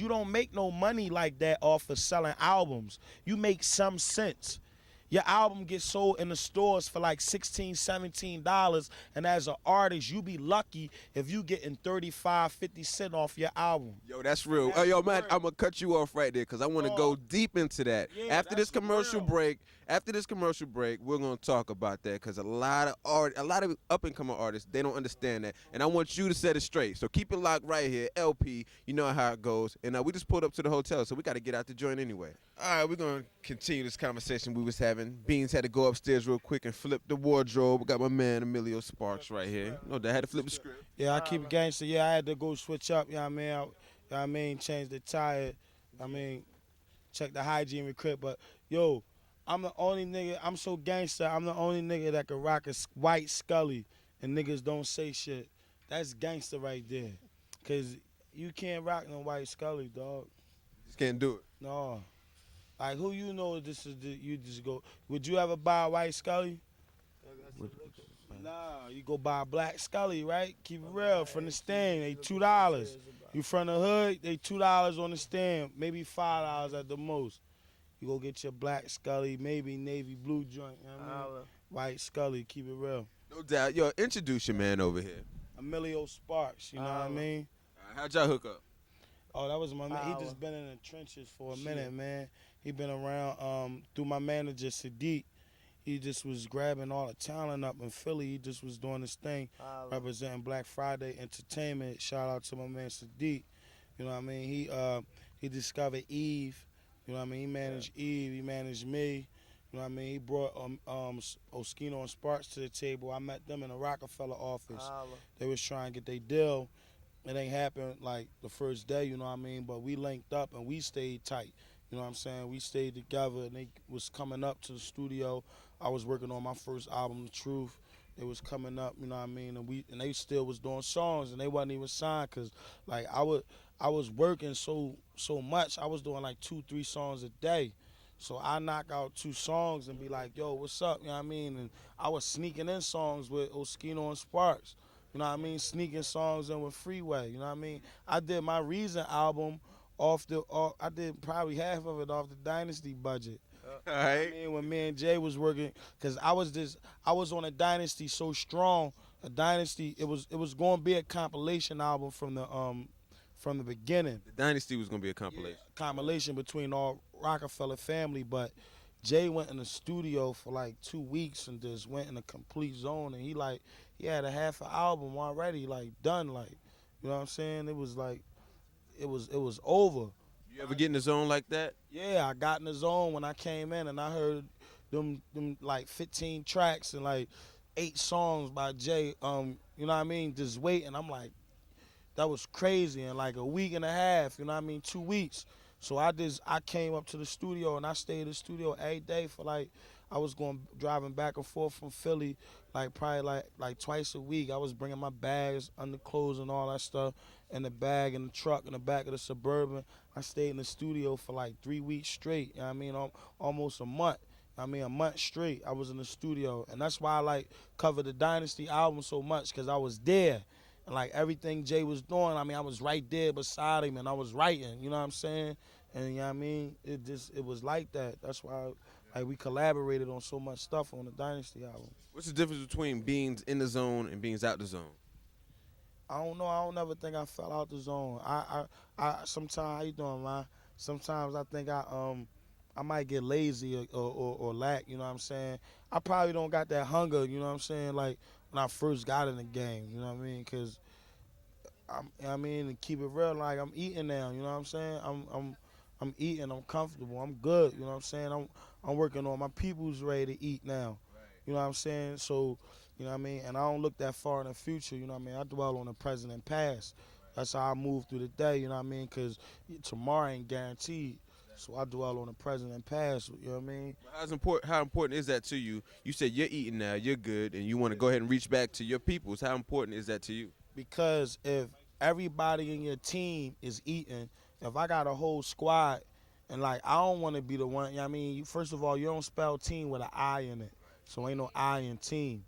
you don't make no money like that off of selling albums. You make some sense. Your album gets sold in the stores for like $16, $17, and as an artist, you be lucky if you getting 35, 50 cents off your album. Yo, that's real. Oh, yo, man, I'm gonna cut you off right there because I want to go deep into that. Yeah, After this commercial real. break, we're gonna talk about that because a lot of up and coming artists, they don't understand that, and I want you to set it straight. So keep it locked right here, LP. You know how it goes, and we just pulled up to the hotel, so we got to get out the joint anyway. All right, we're gonna continue this conversation we was having. Beans had to go upstairs real quick and flip the wardrobe. We got my man Omillio Sparks right here. No, that had to flip the script. Yeah, I keep it gangster. Yeah, I had to go switch up, you know what I mean? Change the tire. Check the hygiene real quick. But, yo, I'm the only nigga, I'm so gangster, I'm the only nigga that can rock a white Scully and niggas don't say shit. That's gangster right there. Because you can't rock no white Scully, dog. Just can't do it. No. Like, who you know this is you just go, would you ever buy a white Scully? Nah, you go buy a black Scully, right? Keep it real. From the stand, they $2. You from the hood, they $2 on the stand, maybe $5 at the most. You go get your black Scully, maybe navy blue joint, you know what I mean? White Scully, keep it real. No doubt. Yo, introduce your man over here. Omillio Sparks, you know what I mean? How'd y'all hook up? Oh, that was my man. He just been in the trenches for a minute, man. He been around through my manager, Sadiq. He just was grabbing all the talent up in Philly. He just was doing his thing, representing Black Friday Entertainment. Shout out to my man Sadiq. You know what I mean? He discovered Eve. You know what I mean? He managed Eve. He managed me. You know what I mean? He brought Oskino and Sparks to the table. I met them in the Roc-A-Fella office. They was trying to get their deal. It ain't happened like the first day, you know what I mean? But we linked up and we stayed tight. You know what I'm saying? We stayed together and they was coming up to the studio. I was working on my first album, The Truth. They was coming up, you know what I mean? And they still was doing songs and they wasn't even signed because like I was working so much. I was doing like 2-3 songs a day. So I knock out 2 songs and be like, yo, what's up? You know what I mean? And I was sneaking in songs with Oskino and Sparks. You know what I mean? Sneaking songs in with Freeway. You know what I mean? I did my Reason album I did probably half of it off the Dynasty budget. All right. I mean, when me and Jay was working, because I was on a Dynasty so strong. A Dynasty, it was going to be a compilation album from the beginning. The Dynasty was going to be a compilation. Yeah, compilation between all Roc-A-Fella family, but Jay went in the studio for like 2 weeks and just went in a complete zone, and he had a half an album already, like done, like, you know what I'm saying? It was like, it was over. You ever get in the zone like that? Yeah, I got in the zone when I came in and I heard them like 15 tracks and like 8 songs by Jay. You know what I mean? Just waiting. I'm like, that was crazy. In like a week and a half, you know what I mean? 2 weeks. So I came up to the studio and I stayed in the studio every day for like, I was driving back and forth from Philly like probably like twice a week. I was bringing my bags, underclothes and all that stuff in the bag in the truck in the back of the Suburban. I stayed in the studio for like 3 weeks straight. You know what I mean? Almost a month. I mean, a month straight I was in the studio. And that's why I like covered the Dynasty album so much, because I was there. And like everything Jay was doing, I mean, I was right there beside him and I was writing, you know what I'm saying? And you know what I mean? It was like that. That's why like we collaborated on so much stuff on the Dynasty album. What's the difference between Beans in the zone and Beans out the zone? I don't know. I don't ever think I fell out the zone. I sometimes, how you doing, man? Sometimes I think I might get lazy or lack, you know what I'm saying? I probably don't got that hunger, you know what I'm saying, like when I first got in the game, you know what I mean? Because, to keep it real, like I'm eating now, you know what I'm saying? I'm eating, I'm comfortable, I'm good, you know what I'm saying? I'm working on my people's ready to eat now, you know what I'm saying? So, you know what I mean? And I don't look that far in the future, you know what I mean? I dwell on the present and past. That's how I move through the day, you know what I mean? Because tomorrow ain't guaranteed. So I dwell on the present and past, you know what I mean? How important is that to you? You said you're eating now, you're good, and you want to go ahead and reach back to your peoples. How important is that to you? Because if everybody in your team is eating, if I got a whole squad, and like I don't want to be the one, you know what I mean? First of all, you don't spell team with an I in it. So ain't no I in team.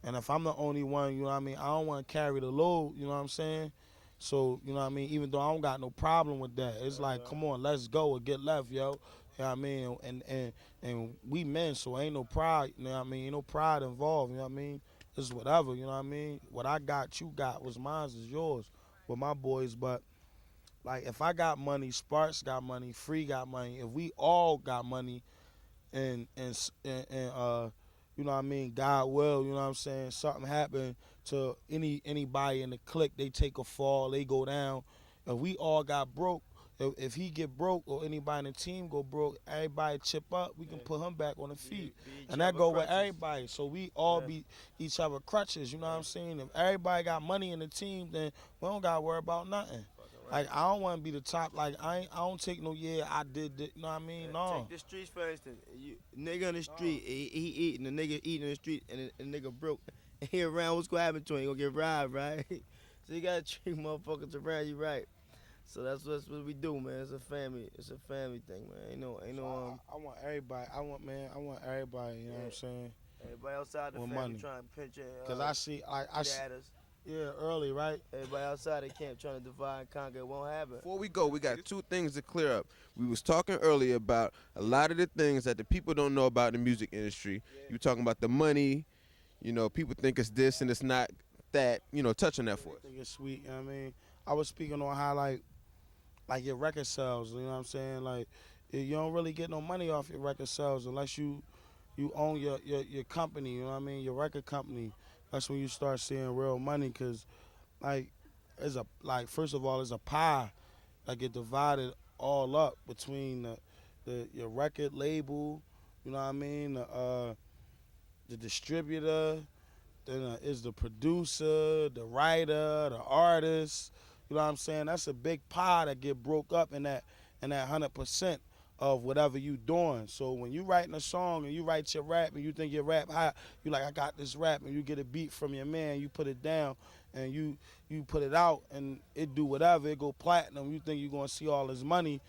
And if I'm the only one, you know what I mean, I don't want to carry the load, you know what I'm saying? So, you know what I mean? Even though I don't got no problem with that, it's like, come on, let's go or get left, yo. You know what I mean? And we men, so ain't no pride, you know what I mean? Ain't no pride involved, you know what I mean? It's whatever, you know what I mean? What I got, you got. What's mine is yours with my boys. But, like, if I got money, Sparks got money, Free got money, if we all got money, and you know what I mean, God will, you know what I'm saying, something happen to anybody in the clique, they take a fall, they go down. If we all got broke, if he get broke or anybody in the team go broke, everybody chip up, we can put him back on the feet. And that go with everybody. So we all be each other crutches, you know what I'm saying? If everybody got money in the team, then we don't gotta worry about nothing. Like, I don't want to be the top. Like, I don't take no, I did this, you know what I mean? No. Take the streets for instance. Nigga in the street, he eating, the nigga eating in the street, and the nigga broke. And he around, what's gonna happen to him? He gonna get robbed, right? So you gotta treat motherfuckers around you right. So that's what we do, man. It's a family thing, man. I want everybody. I want everybody. You know what I'm saying? Everybody outside the with family money. trying to pinch it. Cause I see, yeah, early, right? Everybody outside the camp trying to divide and conquer. It won't happen. Before we go, we got two things to clear up. We was talking earlier about a lot of the things that the people don't know about the music industry. You talking about the money, you know, people think it's this and it's not that, you know, touch on that for us. I think it's sweet, you know what I mean? I was speaking on how, like your record sales, you know what I'm saying? Like, you don't really get no money off your record sales unless you own your company, you know what I mean? Your record company. That's when you start seeing real money, cause like first of all, it's a pie that get divided all up between your record label, you know what I mean, the distributor, then is the producer, the writer, the artist. You know what I'm saying? That's a big pie that get broke up in that 100% of whatever you doing. So when you writing a song and you write your rap and you think your rap hot, you like, I got this rap, and you get a beat from your man, you put it down and you put it out and it do whatever, it go platinum, you think you gonna see all this money.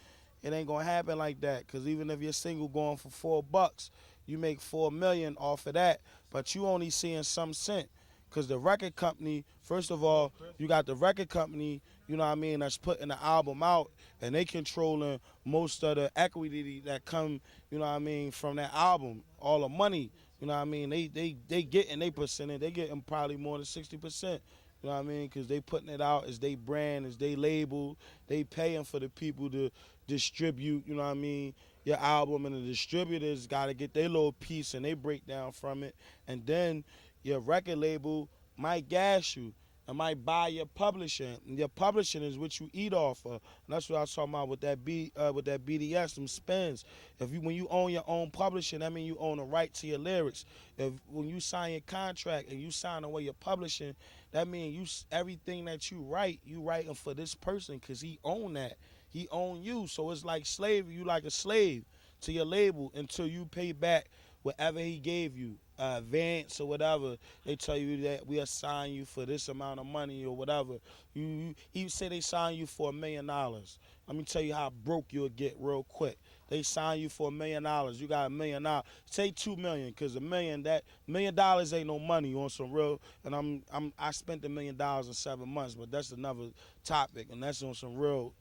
It ain't gonna happen like that, cause even if your single going for $4, you make $4 million off of that, but you only seeing some cent. Cause the record company, first of all, you got the record company, you know what I mean, that's putting the album out, and they controlling most of the equity that come, you know what I mean, from that album, all the money, you know what I mean, they getting their percentage, they getting probably more than 60%, you know what I mean, because they putting it out as they brand, as they label, they paying for the people to distribute, you know what I mean, your album, and the distributors got to get their little piece and they break down from it, and then your record label might gas you and might buy your publishing. And your publishing is what you eat off of. And that's what I was talking about with that BDS, them spins. When you own your own publishing, that means you own the right to your lyrics. When you sign your contract and you sign away your publishing, that means everything that you writing for this person, because he own that. He own you. So it's like slavery. You like a slave to your label until you pay back whatever he gave you, advance or whatever. They tell you that we assign you for this amount of money or whatever. He say they sign you for $1 million. Let me tell you how broke you'll get real quick. They sign you for $1 million. You got $1 million. Say $2 million, cause $1 million ain't no money on some real. And I spent $1 million in 7 months, but that's another topic, and that's on some real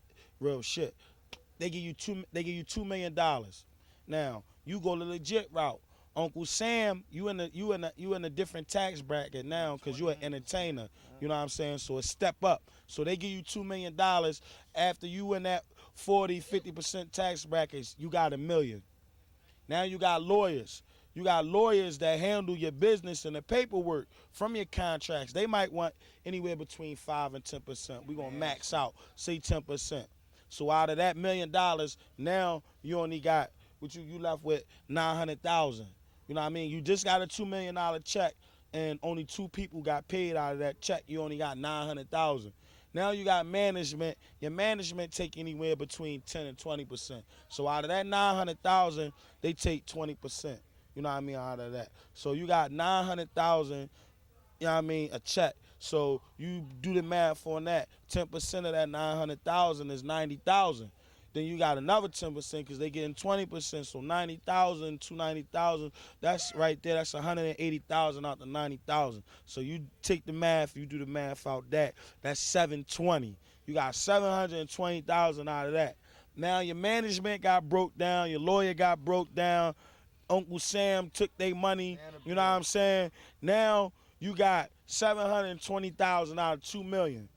shit. They give you $2 million. Now you go the legit route. Uncle Sam, you in a different tax bracket now, because you're an entertainer. You know what I'm saying? So it's step up. So they give you $2 million. After you in that 40-50% tax brackets, you got $1 million. Now you got lawyers. You got lawyers that handle your business and the paperwork from your contracts. They might want anywhere between 5 and 10%. We're gonna max out, say 10%. So out of that $1 million, now you only got you left with 900,000. You know what I mean? You just got a $2 million check, and only 2 people got paid out of that check. You only got 900,000. Now you got management. Your management take anywhere between 10 and 20%. So out of that 900,000, they take 20%. You know what I mean? Out of that. So you got 900,000. You know what I mean? A check. So you do the math on that. 10% of that 900,000 is 90,000. Then you got another 10% because they getting 20%. So 90,000 to 90,000. That's right there. That's 180,000 out the 90,000. So you take the math. You do the math out that. That's 720. You got 720,000 out of that. Now your management got broke down. Your lawyer got broke down. Uncle Sam took their money. You know what I'm saying? Now you got 720,000 out of 2 million.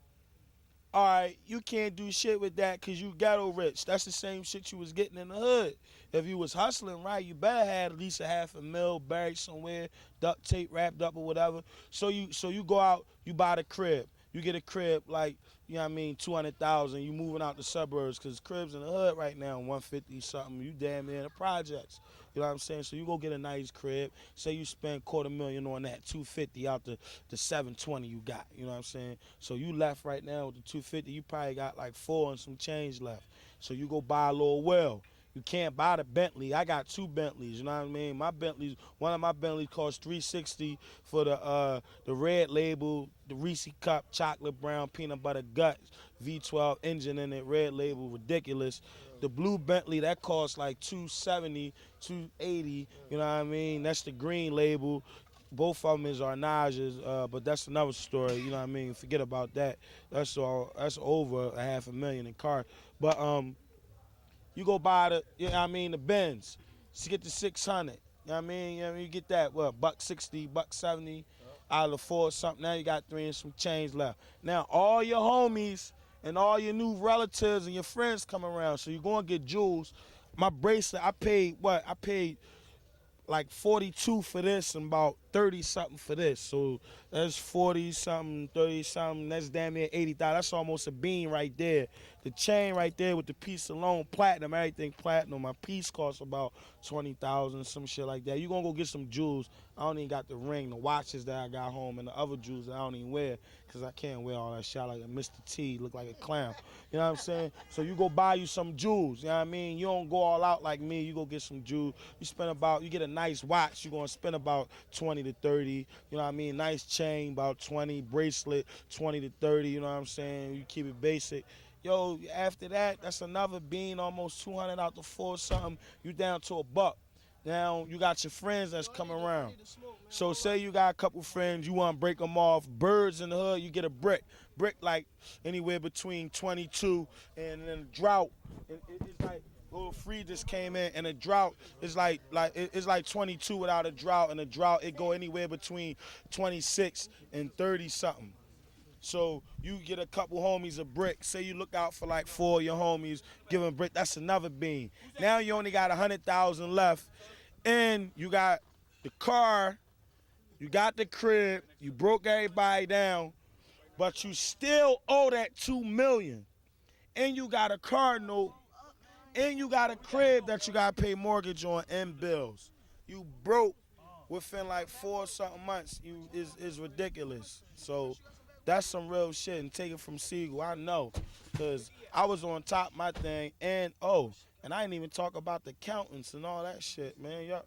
All right, you can't do shit with that because you ghetto rich. That's the same shit you was getting in the hood. If you was hustling right, you better have at least $500,000 buried somewhere, duct tape wrapped up or whatever. So you go out, you buy the crib. You get a crib like, you know what I mean, 200,000. You moving out the suburbs because cribs in the hood right now, 150 something. You damn near in the projects. You know what I'm saying? So you go get a nice crib. Say you spend $250,000 on that, 250 out the 720 you got. You know what I'm saying? So you left right now with the 250. You probably got like 4 and some change left. So you go buy a little well. You can't buy the Bentley. I got 2 Bentleys. You know what I mean? My Bentleys, one of my Bentleys cost $360 for the red label, the Reese Cup, chocolate brown, peanut butter guts, V12 engine in it, red label, ridiculous. The blue Bentley, that costs like $270, $280. You know what I mean? That's the green label. Both of them is Arnages, but that's another story. You know what I mean? Forget about that. That's all. That's over $500,000 in car. But you go buy the, you know what I mean, the Benz. You get the 600. You know what I mean? You get that, what, $160, $170 out of the 4 something. Now you got 3 and some change left. Now all your homies and all your new relatives and your friends come around. So you're going to get jewels. My bracelet, I paid what? I paid like 42 for this and about 30 something for this. So that's 40 something, 30 something. That's damn near 80,000. That's almost a bean right there. The chain right there with the piece alone, platinum, everything platinum. My piece costs about 20,000, some shit like that. You gonna go get some jewels. I don't even got the ring, the watches that I got home, and the other jewels that I don't even wear, because I can't wear all that shit like a Mr. T, look like a clown. You know what I'm saying? So you go buy you some jewels, you know what I mean? You don't go all out like me, you go get some jewels. You get a nice watch, you're gonna spend about 20 to 30, you know what I mean? Nice chain, about 20, bracelet, 20 to 30, you know what I'm saying? You keep it basic. Yo, after that, that's another bean, almost 200 out the 4 something. You down to $1. Now, you got your friends that's coming around. So say you got a couple friends, you want to break them off. Birds in the hood, you get a brick. Brick like anywhere between 22 and then a drought. It's like little free just came in, and a drought is like it's like 22 without a drought, and a drought it go anywhere between 26 and 30 something. So you get a couple homies a brick. Say you look out for like 4 of your homies, give them a brick. That's another bean. Now you only got 100,000 left, and you got the car, you got the crib, you broke everybody down, but you still owe that $2 million, and you got a car note, and you got a crib that you got to pay mortgage on and bills. You broke within like 4 something months. Is ridiculous. So that's some real shit, and take it from Sigel. I know, because I was on top of my thing, and I didn't even talk about the accountants and all that shit, man. Y'all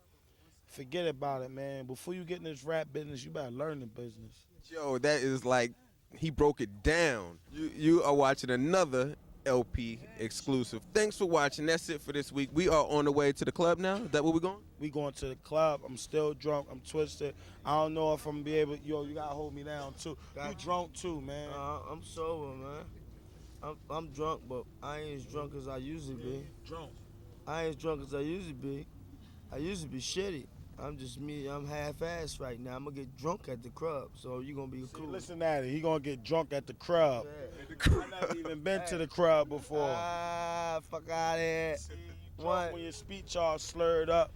forget about it, man. Before you get in this rap business, you better learn the business. Yo, that is like, he broke it down. You are watching another LP exclusive. Thanks for watching. That's it for this week. We are on the way to the club now. Is that where we going? We going to the club. I'm still drunk. I'm twisted. I don't know if I'm gonna be able. Yo, you gotta hold me down too. You drunk too, man. I'm sober, man. I'm drunk, but I ain't as drunk as I usually be. Drunk. I ain't as drunk as I usually be. I used to be shitty. I'm just me. I'm half-assed right now. I'm gonna get drunk at the club, so you gonna be cool. Listen at it. He gonna get drunk at the club. Yeah. I never even been to the club before. Fuck out of here. See, you drunk when your speech all slurred up.